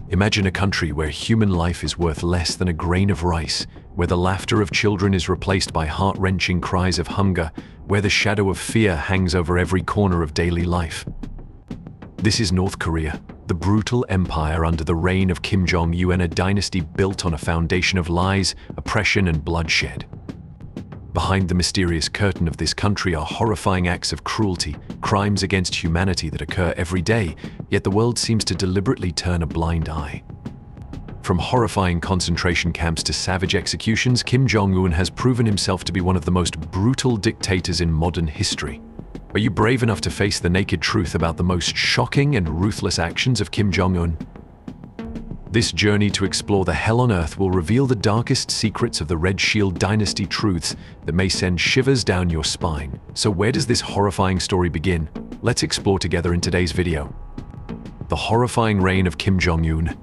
Imagine a country where human life is worth less than a grain of rice, where the laughter of children is replaced by heart-wrenching cries of hunger, where the shadow of fear hangs over every corner of daily life. This is North Korea, the brutal empire under the reign of Kim Jong Un, a dynasty built on a foundation of lies, oppression, and bloodshed. Behind the mysterious curtain of this country are horrifying acts of cruelty, crimes against humanity that occur every day, yet the world seems to deliberately turn a blind eye. From horrifying concentration camps to savage executions, Kim Jong Un has proven himself to be one of the most brutal dictators in modern history. Are you brave enough to face the naked truth about the most shocking and ruthless actions of Kim Jong Un? This journey to explore the hell on earth will reveal the darkest secrets of the Red Shield dynasty, truths that may send shivers down your spine. So where does this horrifying story begin? Let's explore together in today's video. The horrifying reign of Kim Jong Un.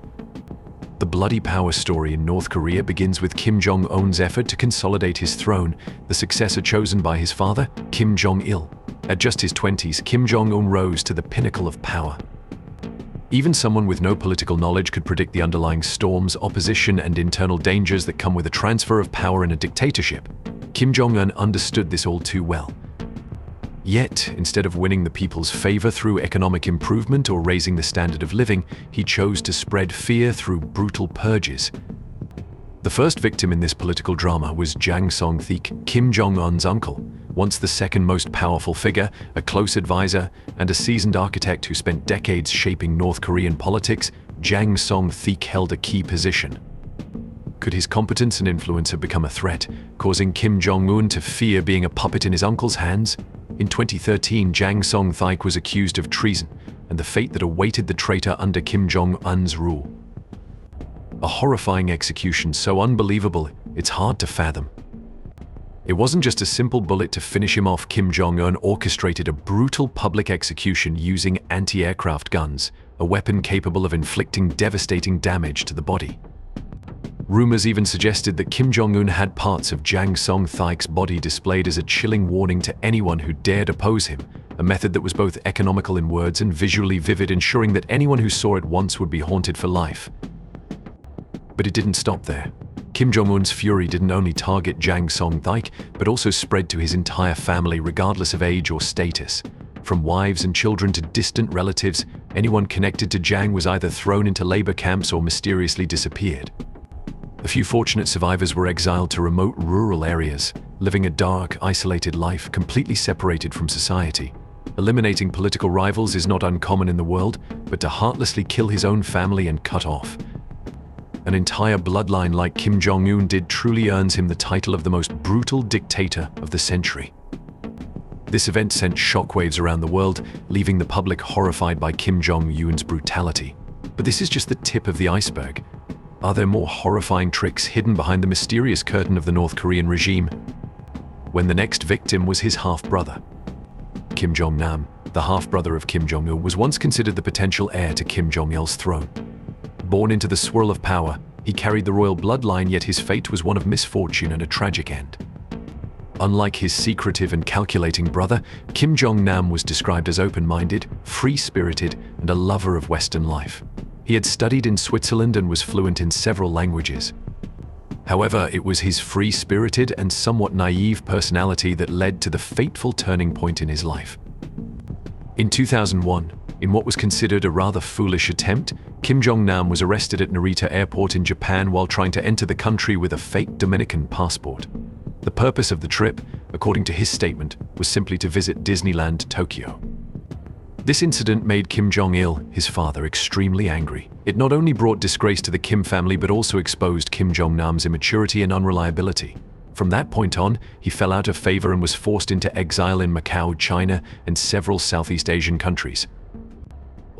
The bloody power story in North Korea begins with Kim Jong Un's effort to consolidate his throne, the successor chosen by his father, Kim Jong Il. At just his 20s, Kim Jong Un rose to the pinnacle of power. Even someone with no political knowledge could predict the underlying storms, opposition, and internal dangers that come with a transfer of power in a dictatorship. Kim Jong Un understood this all too well. Yet, instead of winning the people's favor through economic improvement or raising the standard of living, he chose to spread fear through brutal purges. The first victim in this political drama was Jang Song-theek, Kim Jong Un's uncle. Once the second most powerful figure, a close advisor, and a seasoned architect who spent decades shaping North Korean politics, Jang Song-theek held a key position. Could his competence and influence have become a threat, causing Kim Jong Un to fear being a puppet in his uncle's hands? In 2013, Jang Song-theek was accused of treason, and the fate that awaited the traitor under Kim Jong Un's rule. A horrifying execution so unbelievable, it's hard to fathom. It wasn't just a simple bullet to finish him off. Kim Jong Un orchestrated a brutal public execution using anti-aircraft guns, a weapon capable of inflicting devastating damage to the body. Rumors even suggested that Kim Jong Un had parts of Jang Song-theek's body displayed as a chilling warning to anyone who dared oppose him, a method that was both economical in words and visually vivid, ensuring that anyone who saw it once would be haunted for life. But it didn't stop there. Kim Jong Un's fury didn't only target Jang Song-theek, but also spread to his entire family, regardless of age or status. From wives and children to distant relatives, anyone connected to Jang was either thrown into labor camps or mysteriously disappeared. A few fortunate survivors were exiled to remote rural areas, living a dark, isolated life, completely separated from society. Eliminating political rivals is not uncommon in the world, but to heartlessly kill his own family and cut off an entire bloodline like Kim Jong Un did truly earns him the title of the most brutal dictator of the century. This event sent shockwaves around the world, leaving the public horrified by Kim Jong Un's brutality. But this is just the tip of the iceberg. Are there more horrifying tricks hidden behind the mysterious curtain of the North Korean regime? When the next victim was his half-brother. Kim Jong-nam, the half-brother of Kim Jong-il, was once considered the potential heir to Kim Jong-il's throne. Born into the swirl of power, he carried the royal bloodline, yet his fate was one of misfortune and a tragic end. Unlike his secretive and calculating brother, Kim Jong-nam was described as open-minded, free-spirited, and a lover of Western life. He had studied in Switzerland and was fluent in several languages. However, it was his free-spirited and somewhat naive personality that led to the fateful turning point in his life. In 2001, in what was considered a rather foolish attempt, Kim Jong-nam was arrested at Narita Airport in Japan while trying to enter the country with a fake Dominican passport. The purpose of the trip, according to his statement, was simply to visit Disneyland, Tokyo. This incident made Kim Jong-il, his father, extremely angry. It not only brought disgrace to the Kim family but also exposed Kim Jong-nam's immaturity and unreliability. From that point on, he fell out of favor and was forced into exile in Macau, China, and several Southeast Asian countries.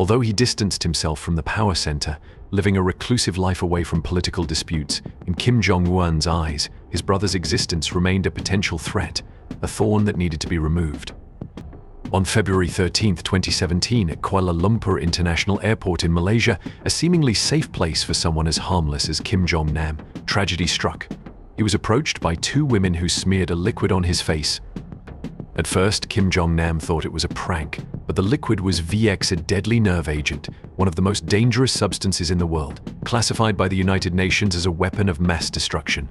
Although he distanced himself from the power center, living a reclusive life away from political disputes, in Kim Jong-un's eyes, his brother's existence remained a potential threat, a thorn that needed to be removed. On February 13, 2017, at Kuala Lumpur International Airport in Malaysia, a seemingly safe place for someone as harmless as Kim Jong-nam, tragedy struck. He was approached by two women who smeared a liquid on his face. At first, Kim Jong-nam thought it was a prank, but the liquid was VX, a deadly nerve agent, one of the most dangerous substances in the world, classified by the United Nations as a weapon of mass destruction.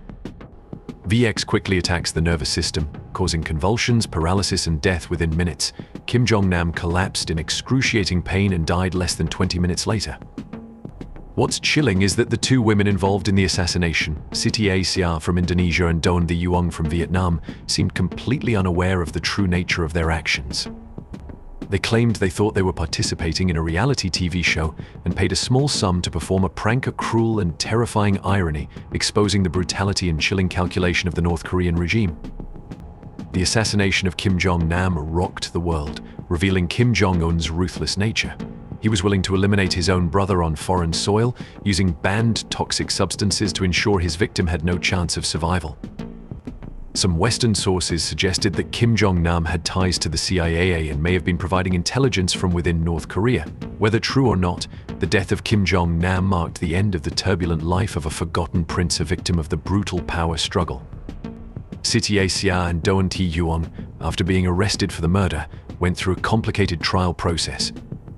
VX quickly attacks the nervous system, causing convulsions, paralysis, and death within minutes. Kim Jong Un collapsed in excruciating pain and died less than 20 minutes later. What's chilling is that the two women involved in the assassination, Siti Aisyah from Indonesia and Doan The Yuong from Vietnam, seemed completely unaware of the true nature of their actions. They claimed they thought they were participating in a reality TV show and paid a small sum to perform a prank, a cruel and terrifying irony, exposing the brutality and chilling calculation of the North Korean regime. The assassination of Kim Jong Un rocked the world, revealing Kim Jong Un's ruthless nature. He was willing to eliminate his own brother on foreign soil, using banned toxic substances to ensure his victim had no chance of survival. Some Western sources suggested that Kim Jong Un had ties to the CIA and may have been providing intelligence from within North Korea. Whether true or not, the death of Kim Jong Un marked the end of the turbulent life of a forgotten prince, a victim of the brutal power struggle. Siti Aisyah and Doan The Yuong, after being arrested for the murder, went through a complicated trial process.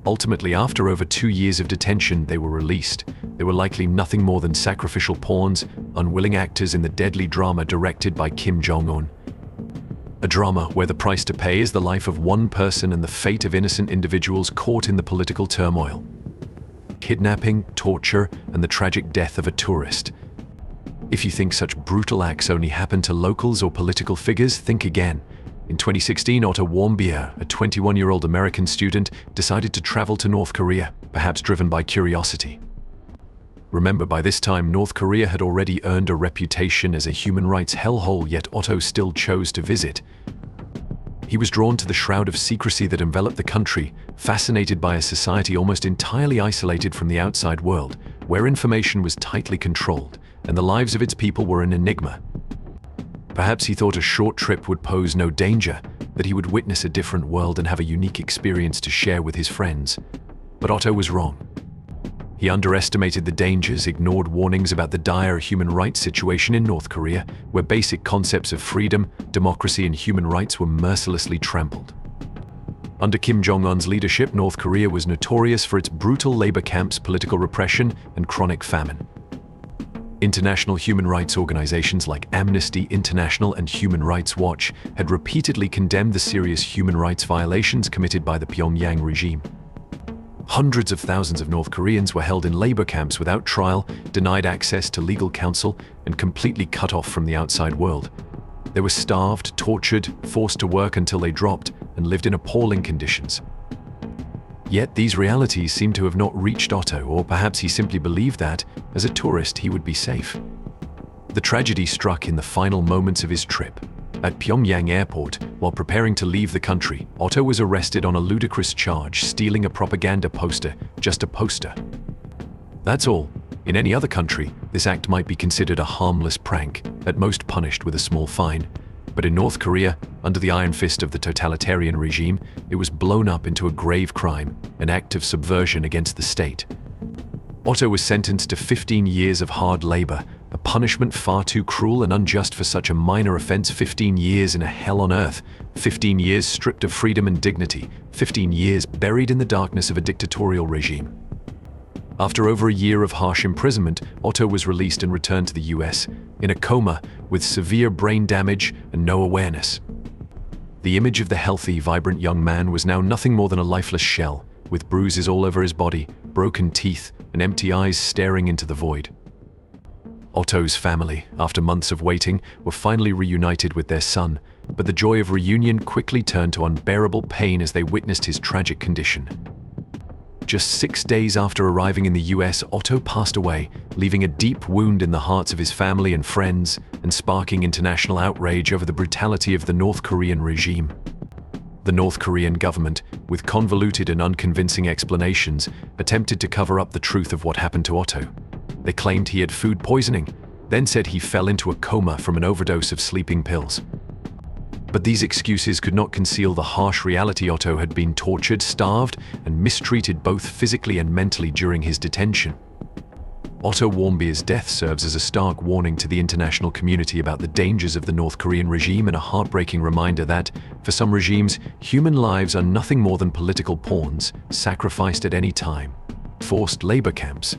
Ultimately, after over 2 years of detention, they were released. They were likely nothing more than sacrificial pawns, unwilling actors in the deadly drama directed by Kim Jong Un. A drama where the price to pay is the life of one person and the fate of innocent individuals caught in the political turmoil. Kidnapping, torture, and the tragic death of a tourist. If you think such brutal acts only happen to locals or political figures, think again. In 2016, Otto Warmbier, a 21-year-old American student, decided to travel to North Korea, perhaps driven by curiosity. Remember, by this time, North Korea had already earned a reputation as a human rights hellhole, yet Otto still chose to visit. He was drawn to the shroud of secrecy that enveloped the country, fascinated by a society almost entirely isolated from the outside world, where information was tightly controlled, and the lives of its people were an enigma. Perhaps he thought a short trip would pose no danger, that he would witness a different world and have a unique experience to share with his friends. But Otto was wrong. He underestimated the dangers, ignored warnings about the dire human rights situation in North Korea, where basic concepts of freedom, democracy, and human rights were mercilessly trampled. Under Kim Jong Un's leadership, North Korea was notorious for its brutal labor camps, political repression, and chronic famine. International human rights organizations like Amnesty International and Human Rights Watch had repeatedly condemned the serious human rights violations committed by the Pyongyang regime. Hundreds of thousands of North Koreans were held in labor camps without trial, denied access to legal counsel, and completely cut off from the outside world. They were starved, tortured, forced to work until they dropped, and lived in appalling conditions. Yet these realities seem to have not reached Otto, or perhaps he simply believed that, as a tourist, he would be safe. The tragedy struck in the final moments of his trip. At Pyongyang airport, while preparing to leave the country, Otto was arrested on a ludicrous charge, stealing a propaganda poster, just a poster. That's all. In any other country, this act might be considered a harmless prank, at most punished with a small fine. But in North Korea, under the iron fist of the totalitarian regime, it was blown up into a grave crime, an act of subversion against the state. Otto was sentenced to 15 years of hard labor, a punishment far too cruel and unjust for such a minor offense. 15 years in a hell on earth, 15 years stripped of freedom and dignity, 15 years buried in the darkness of a dictatorial regime. After over a year of harsh imprisonment, Otto was released and returned to the US, in a coma, with severe brain damage and no awareness. The image of the healthy, vibrant young man was now nothing more than a lifeless shell, with bruises all over his body, broken teeth, and empty eyes staring into the void. Otto's family, after months of waiting, were finally reunited with their son, but the joy of reunion quickly turned to unbearable pain as they witnessed his tragic condition. Just 6 days after arriving in the US, Otto passed away, leaving a deep wound in the hearts of his family and friends, and sparking international outrage over the brutality of the North Korean regime. The North Korean government, with convoluted and unconvincing explanations, attempted to cover up the truth of what happened to Otto. They claimed he had food poisoning, then said he fell into a coma from an overdose of sleeping pills. But these excuses could not conceal the harsh reality. Otto had been tortured, starved, and mistreated both physically and mentally during his detention. Otto Warmbier's death serves as a stark warning to the international community about the dangers of the North Korean regime and a heartbreaking reminder that, for some regimes, human lives are nothing more than political pawns, sacrificed at any time. Forced labor camps.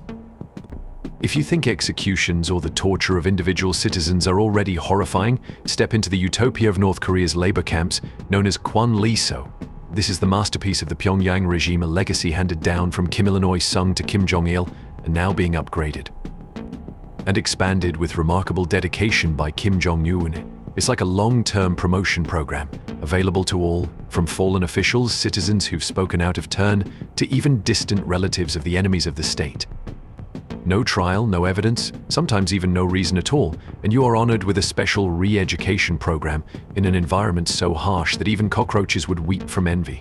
If you think executions or the torture of individual citizens are already horrifying, step into the utopia of North Korea's labor camps, known as Kwanlee-so. This is the masterpiece of the Pyongyang regime, a legacy handed down from Kim Il-sung to Kim Jong-il, and now being upgraded and expanded with remarkable dedication by Kim Jong Un. It's like a long-term promotion program, available to all, from fallen officials, citizens who've spoken out of turn, to even distant relatives of the enemies of the state. No trial, no evidence, sometimes even no reason at all, and you are honored with a special re-education program in an environment so harsh that even cockroaches would weep from envy.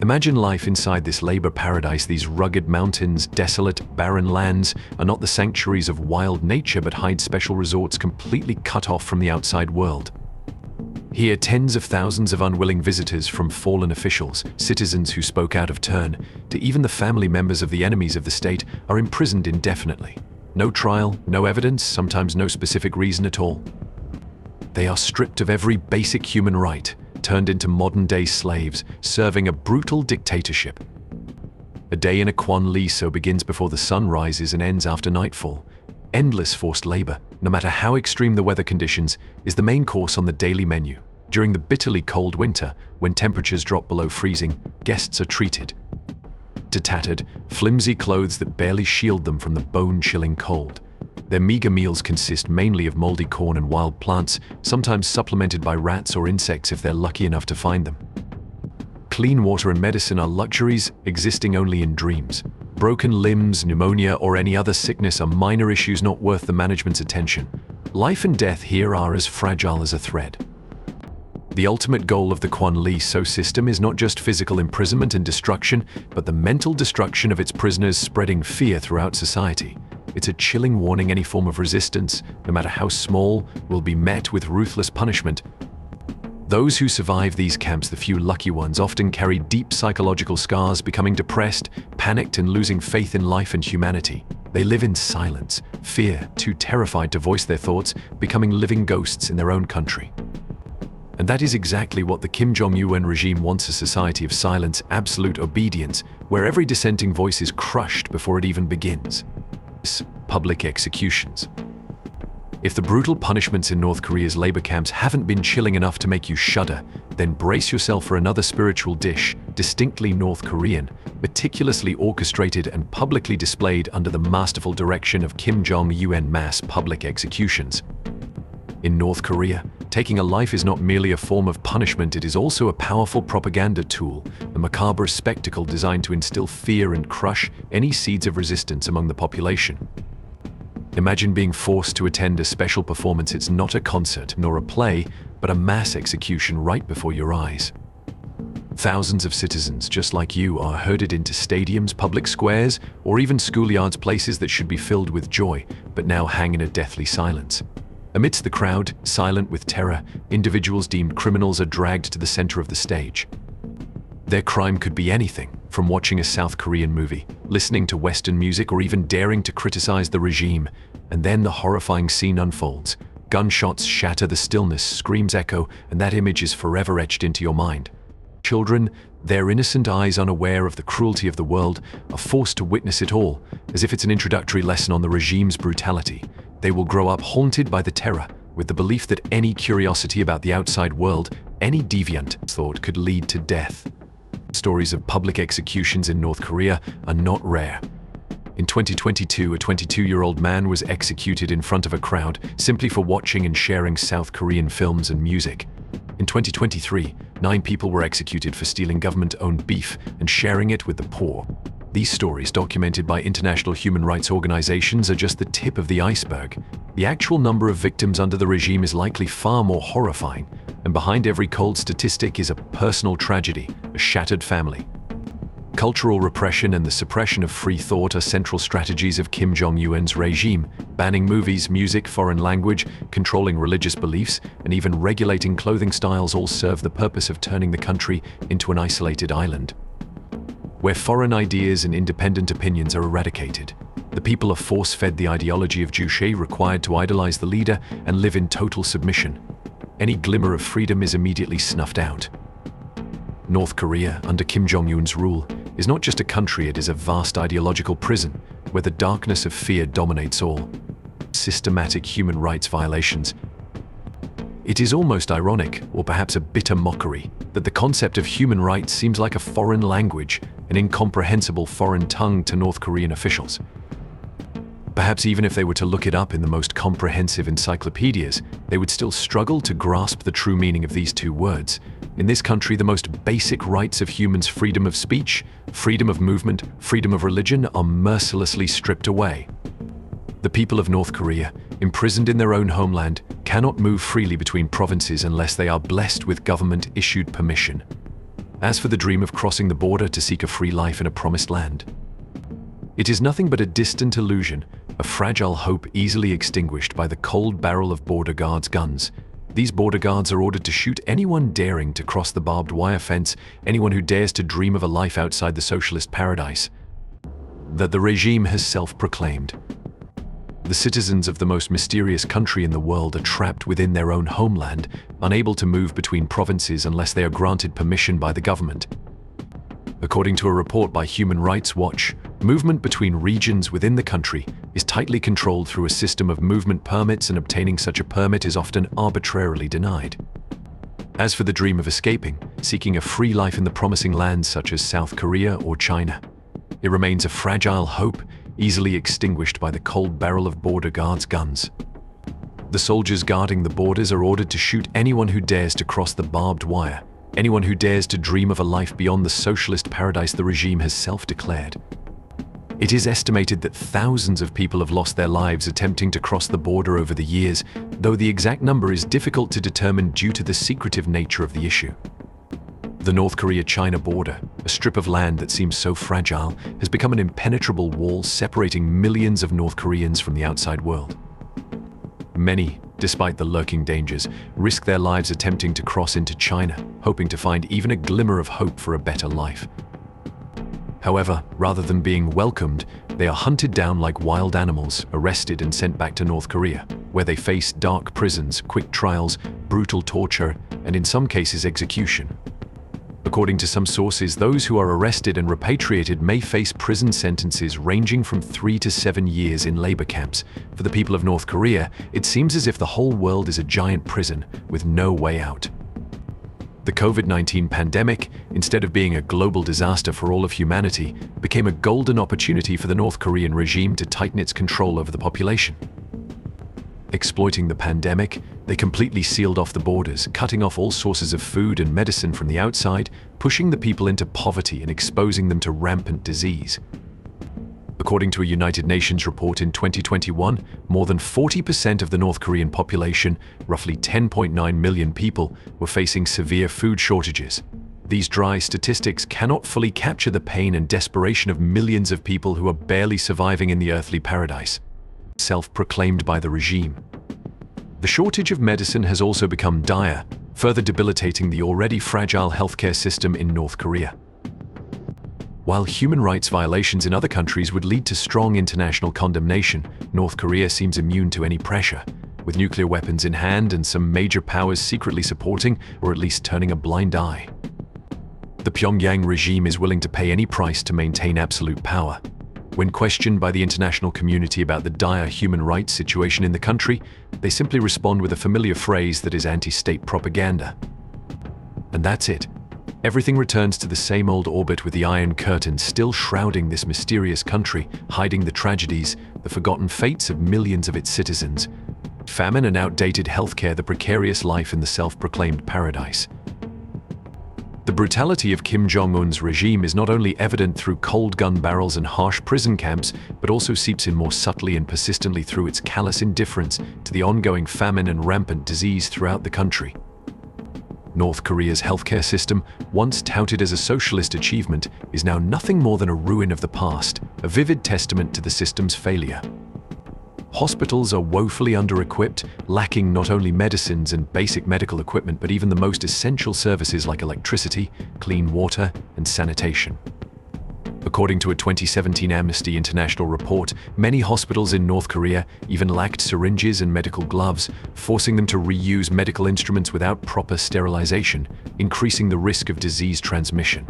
Imagine life inside this labor paradise. These rugged mountains, desolate, barren lands are not the sanctuaries of wild nature but hide special resorts completely cut off from the outside world. Here, tens of thousands of unwilling visitors, from fallen officials, citizens who spoke out of turn, to even the family members of the enemies of the state, are imprisoned indefinitely. No trial, no evidence, sometimes no specific reason at all. They are stripped of every basic human right, turned into modern-day slaves, serving a brutal dictatorship. A day in a Kwanlee-so begins before the sun rises and ends after nightfall. Endless forced labor, no matter how extreme the weather conditions, is the main course on the daily menu. During the bitterly cold winter, when temperatures drop below freezing, guests are treated to tattered, flimsy clothes that barely shield them from the bone-chilling cold. Their meager meals consist mainly of moldy corn and wild plants, sometimes supplemented by rats or insects if they're lucky enough to find them. Clean water and medicine are luxuries existing only in dreams. Broken limbs, pneumonia, or any other sickness are minor issues not worth the management's attention. Life and death here are as fragile as a thread. The ultimate goal of the Kwanlee-so system is not just physical imprisonment and destruction, but the mental destruction of its prisoners, spreading fear throughout society. It's a chilling warning: any form of resistance, no matter how small, will be met with ruthless punishment. Those who survive these camps, the few lucky ones, often carry deep psychological scars, becoming depressed, panicked, and losing faith in life and humanity. They live in silence, fear, too terrified to voice their thoughts, becoming living ghosts in their own country. And that is exactly what the Kim Jong Un regime wants: a society of silence, absolute obedience, where every dissenting voice is crushed before it even begins. Public executions. If the brutal punishments in North Korea's labor camps haven't been chilling enough to make you shudder, then brace yourself for another spiritual dish, distinctly North Korean, meticulously orchestrated and publicly displayed under the masterful direction of Kim Jong Un. Mass public executions. In North Korea, taking a life is not merely a form of punishment, it is also a powerful propaganda tool, a macabre spectacle designed to instill fear and crush any seeds of resistance among the population. Imagine being forced to attend a special performance. It's not a concert nor a play, but a mass execution right before your eyes. Thousands of citizens just like you are herded into stadiums, public squares, or even schoolyards, places that should be filled with joy, but now hang in a deathly silence. Amidst the crowd, silent with terror, individuals deemed criminals are dragged to the center of the stage. Their crime could be anything, from watching a South Korean movie, listening to Western music, or even daring to criticize the regime. And then the horrifying scene unfolds. Gunshots shatter the stillness, screams echo, and that image is forever etched into your mind. Children, their innocent eyes unaware of the cruelty of the world, are forced to witness it all, as if it's an introductory lesson on the regime's brutality. They will grow up haunted by the terror, with the belief that any curiosity about the outside world, any deviant thought, could lead to death. Stories of public executions in North Korea are not rare. In 2022, a 22-year-old man was executed in front of a crowd simply for watching and sharing South Korean films and music. In 2023, 9 people were executed for stealing government-owned beef and sharing it with the poor. These stories, documented by international human rights organizations, are just the tip of the iceberg. The actual number of victims under the regime is likely far more horrifying, and behind every cold statistic is a personal tragedy, a shattered family. Cultural repression and the suppression of free thought are central strategies of Kim Jong Un's regime. Banning movies, music, foreign language, controlling religious beliefs, and even regulating clothing styles all serve the purpose of turning the country into an isolated island, where foreign ideas and independent opinions are eradicated. The people are force-fed the ideology of Juche, required to idolize the leader and live in total submission. Any glimmer of freedom is immediately snuffed out. North Korea, under Kim Jong Un's rule, is not just a country, it is a vast ideological prison where the darkness of fear dominates all. Systematic human rights violations. It is almost ironic, or perhaps a bitter mockery, that the concept of human rights seems like a foreign language, an incomprehensible foreign tongue to North Korean officials. Perhaps even if they were to look it up in the most comprehensive encyclopedias, they would still struggle to grasp the true meaning of these two words. In this country, the most basic rights of humans, freedom of speech, freedom of movement, freedom of religion, are mercilessly stripped away. The people of North Korea, imprisoned in their own homeland, cannot move freely between provinces unless they are blessed with government-issued permission. As for the dream of crossing the border to seek a free life in a promised land, it is nothing but a distant illusion, a fragile hope easily extinguished by the cold barrel of border guards' guns. These border guards are ordered to shoot anyone daring to cross the barbed wire fence, anyone who dares to dream of a life outside the socialist paradise that the regime has self-proclaimed. The citizens of the most mysterious country in the world are trapped within their own homeland, unable to move between provinces unless they are granted permission by the government. According to a report by Human Rights Watch, movement between regions within the country is tightly controlled through a system of movement permits, and obtaining such a permit is often arbitrarily denied. As for the dream of escaping, seeking a free life in the promising lands such as South Korea or China, it remains a fragile hope, easily extinguished by the cold barrel of border guards' guns. The soldiers guarding the borders are ordered to shoot anyone who dares to cross the barbed wire, anyone who dares to dream of a life beyond the socialist paradise the regime has self-declared. It is estimated that thousands of people have lost their lives attempting to cross the border over the years, though the exact number is difficult to determine due to the secretive nature of the issue. The North Korea-China border, a strip of land that seems so fragile, has become an impenetrable wall separating millions of North Koreans from the outside world. Many, despite the lurking dangers, risk their lives attempting to cross into China, hoping to find even a glimmer of hope for a better life. However, rather than being welcomed, they are hunted down like wild animals, arrested and sent back to North Korea, where they face dark prisons, quick trials, brutal torture, and in some cases execution. According to some sources, those who are arrested and repatriated may face prison sentences ranging from 3 to 7 years in labor camps. For the people of North Korea, it seems as if the whole world is a giant prison with no way out. The COVID-19 pandemic, instead of being a global disaster for all of humanity, became a golden opportunity for the North Korean regime to tighten its control over the population. Exploiting the pandemic, they completely sealed off the borders, cutting off all sources of food and medicine from the outside, pushing the people into poverty and exposing them to rampant disease. According to a United Nations report in 2021, more than 40% of the North Korean population, roughly 10.9 million people, were facing severe food shortages. These dry statistics cannot fully capture the pain and desperation of millions of people who are barely surviving in the earthly paradise, self-proclaimed by the regime. The shortage of medicine has also become dire, further debilitating the already fragile healthcare system in North Korea. While human rights violations in other countries would lead to strong international condemnation, North Korea seems immune to any pressure, with nuclear weapons in hand and some major powers secretly supporting or at least turning a blind eye. The Pyongyang regime is willing to pay any price to maintain absolute power. When questioned by the international community about the dire human rights situation in the country, they simply respond with a familiar phrase that is anti-state propaganda. And that's it. Everything returns to the same old orbit, with the Iron Curtain still shrouding this mysterious country, hiding the tragedies, the forgotten fates of millions of its citizens. Famine and outdated healthcare, the precarious life in the self-proclaimed paradise. The brutality of Kim Jong Un's regime is not only evident through cold gun barrels and harsh prison camps, but also seeps in more subtly and persistently through its callous indifference to the ongoing famine and rampant disease throughout the country. North Korea's healthcare system, once touted as a socialist achievement, is now nothing more than a ruin of the past, a vivid testament to the system's failure. Hospitals are woefully under-equipped, lacking not only medicines and basic medical equipment, but even the most essential services like electricity, clean water, and sanitation. According to a 2017 Amnesty International report, many hospitals in North Korea even lacked syringes and medical gloves, forcing them to reuse medical instruments without proper sterilization, increasing the risk of disease transmission.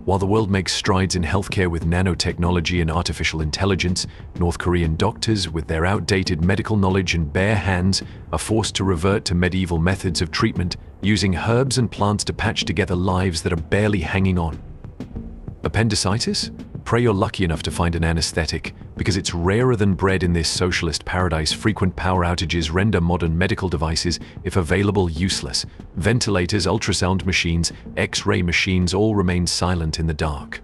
While the world makes strides in healthcare with nanotechnology and artificial intelligence, North Korean doctors, with their outdated medical knowledge and bare hands, are forced to revert to medieval methods of treatment, using herbs and plants to patch together lives that are barely hanging on. Appendicitis? Pray you're lucky enough to find an anesthetic, because it's rarer than bread in this socialist paradise. Frequent power outages render modern medical devices, if available, useless. Ventilators, ultrasound machines, X-ray machines all remain silent in the dark.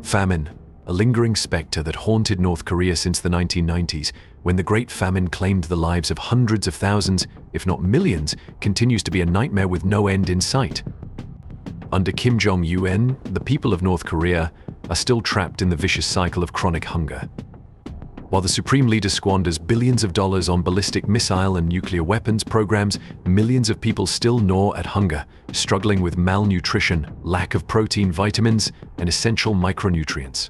Famine, a lingering specter that haunted North Korea since the 1990s, when the Great Famine claimed the lives of hundreds of thousands, if not millions, continues to be a nightmare with no end in sight. Under Kim Jong Un, the people of North Korea are still trapped in the vicious cycle of chronic hunger. While the supreme leader squanders billions of dollars on ballistic missile and nuclear weapons programs, millions of people still gnaw at hunger, struggling with malnutrition, lack of protein, vitamins, and essential micronutrients.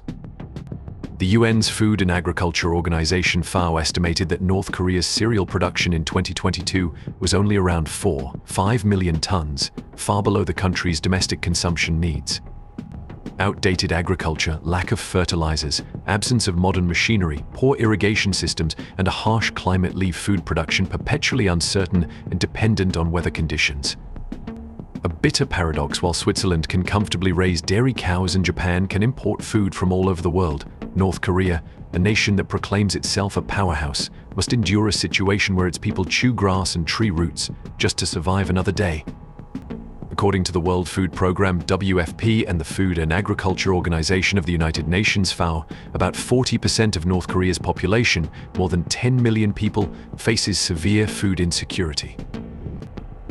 The UN's Food and Agriculture Organization FAO estimated that North Korea's cereal production in 2022 was only around 4.5 million tons, far below the country's domestic consumption needs. Outdated agriculture, lack of fertilizers, absence of modern machinery, poor irrigation systems, and a harsh climate leave food production perpetually uncertain and dependent on weather conditions. A bitter paradox: while Switzerland can comfortably raise dairy cows and Japan can import food from all over the world, North Korea, a nation that proclaims itself a powerhouse, must endure a situation where its people chew grass and tree roots just to survive another day. According to the World Food Programme (WFP) and the Food and Agriculture Organization of the United Nations (FAO), about 40% of North Korea's population, more than 10 million people, faces severe food insecurity.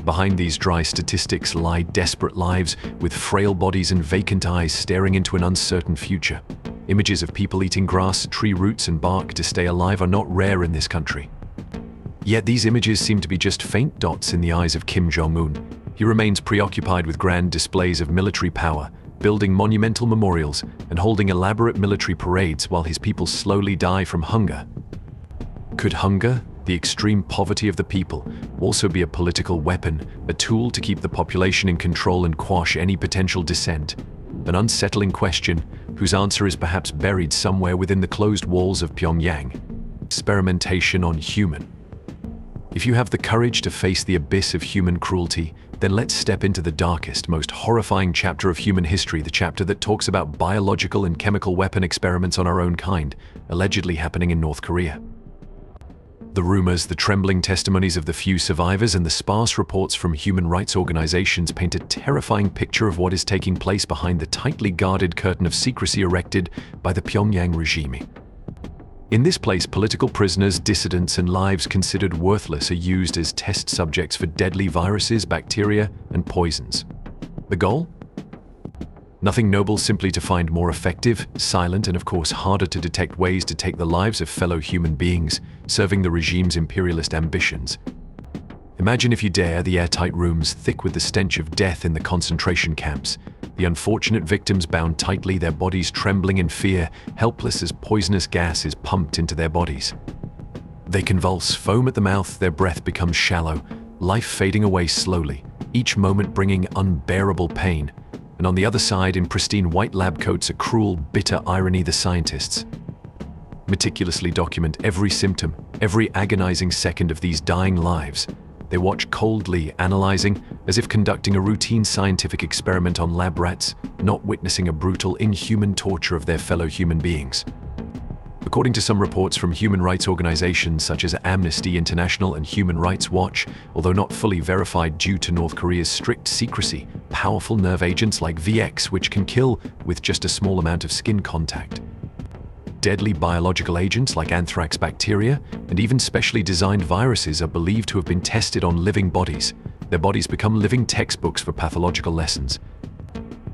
Behind these dry statistics lie desperate lives with frail bodies and vacant eyes staring into an uncertain future. Images of people eating grass, tree roots, and bark to stay alive are not rare in this country. Yet these images seem to be just faint dots in the eyes of Kim Jong Un. He remains preoccupied with grand displays of military power, building monumental memorials, and holding elaborate military parades while his people slowly die from hunger. Could hunger, the extreme poverty of the people, also be a political weapon, a tool to keep the population in control and quash any potential dissent? An unsettling question, whose answer is perhaps buried somewhere within the closed walls of Pyongyang. Experimentation on human. If you have the courage to face the abyss of human cruelty, then let's step into the darkest, most horrifying chapter of human history, the chapter that talks about biological and chemical weapon experiments on our own kind, allegedly happening in North Korea. The rumors, the trembling testimonies of the few survivors, and the sparse reports from human rights organizations paint a terrifying picture of what is taking place behind the tightly guarded curtain of secrecy erected by the Pyongyang regime. In this place, political prisoners, dissidents, and lives considered worthless are used as test subjects for deadly viruses, bacteria, and poisons. The goal? Nothing noble, simply to find more effective, silent, and of course harder to detect ways to take the lives of fellow human beings, serving the regime's imperialist ambitions. Imagine, if you dare, the airtight rooms thick with the stench of death in the concentration camps, the unfortunate victims bound tightly, their bodies trembling in fear, helpless as poisonous gas is pumped into their bodies. They convulse, foam at the mouth, their breath becomes shallow, life fading away slowly, each moment bringing unbearable pain. And on the other side, in pristine white lab coats, a cruel, bitter irony: the scientists meticulously document every symptom, every agonizing second of these dying lives. They watch coldly, analyzing, as if conducting a routine scientific experiment on lab rats, not witnessing a brutal, inhuman torture of their fellow human beings. According to some reports from human rights organizations such as Amnesty International and Human Rights Watch, although not fully verified due to North Korea's strict secrecy, powerful nerve agents like VX, which can kill with just a small amount of skin contact, deadly biological agents like anthrax bacteria, and even specially designed viruses are believed to have been tested on living bodies. Their bodies become living textbooks for pathological lessons.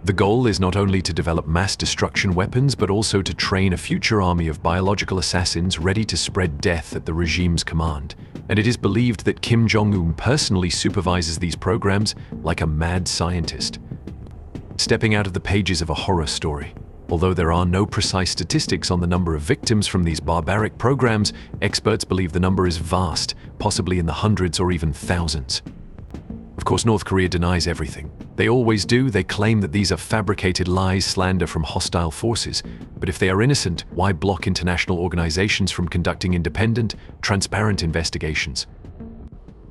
The goal is not only to develop mass destruction weapons, but also to train a future army of biological assassins ready to spread death at the regime's command. And it is believed that Kim Jong Un personally supervises these programs like a mad scientist. Stepping out of the pages of a horror story, Although there are no precise statistics on the number of victims from these barbaric programs, experts believe the number is vast, possibly in the hundreds or even thousands. Of course, North Korea denies everything. They always do. They claim that these are fabricated lies, slander from hostile forces. But if they are innocent, why block international organizations from conducting independent, transparent investigations?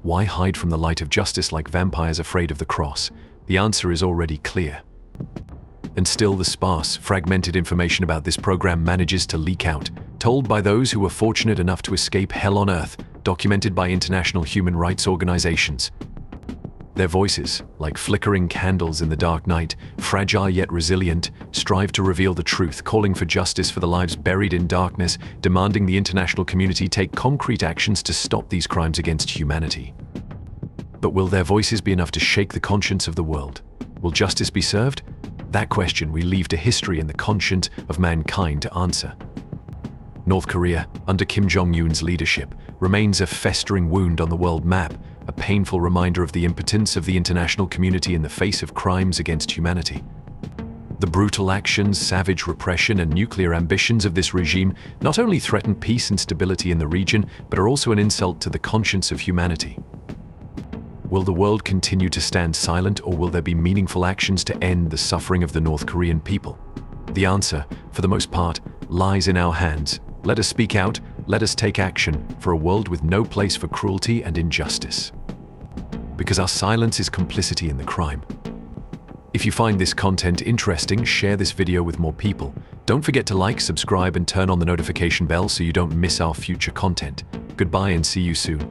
Why hide from the light of justice like vampires afraid of the cross? The answer is already clear. And still, the sparse, fragmented information about this program manages to leak out, told by those who were fortunate enough to escape hell on earth, documented by international human rights organizations. Their voices, like flickering candles in the dark night, fragile yet resilient, strive to reveal the truth, calling for justice for the lives buried in darkness, demanding the international community take concrete actions to stop these crimes against humanity. But will their voices be enough to shake the conscience of the world? Will justice be served? That question we leave to history and the conscience of mankind to answer. North Korea, under Kim Jong Un's leadership, remains a festering wound on the world map, a painful reminder of the impotence of the international community in the face of crimes against humanity. The brutal actions, savage repression, and nuclear ambitions of this regime not only threaten peace and stability in the region, but are also an insult to the conscience of humanity. Will the world continue to stand silent, or will there be meaningful actions to end the suffering of the North Korean people? The answer, for the most part, lies in our hands. Let us speak out, let us take action for a world with no place for cruelty and injustice. Because our silence is complicity in the crime. If you find this content interesting, share this video with more people. Don't forget to like, subscribe, and turn on the notification bell so you don't miss our future content. Goodbye and see you soon.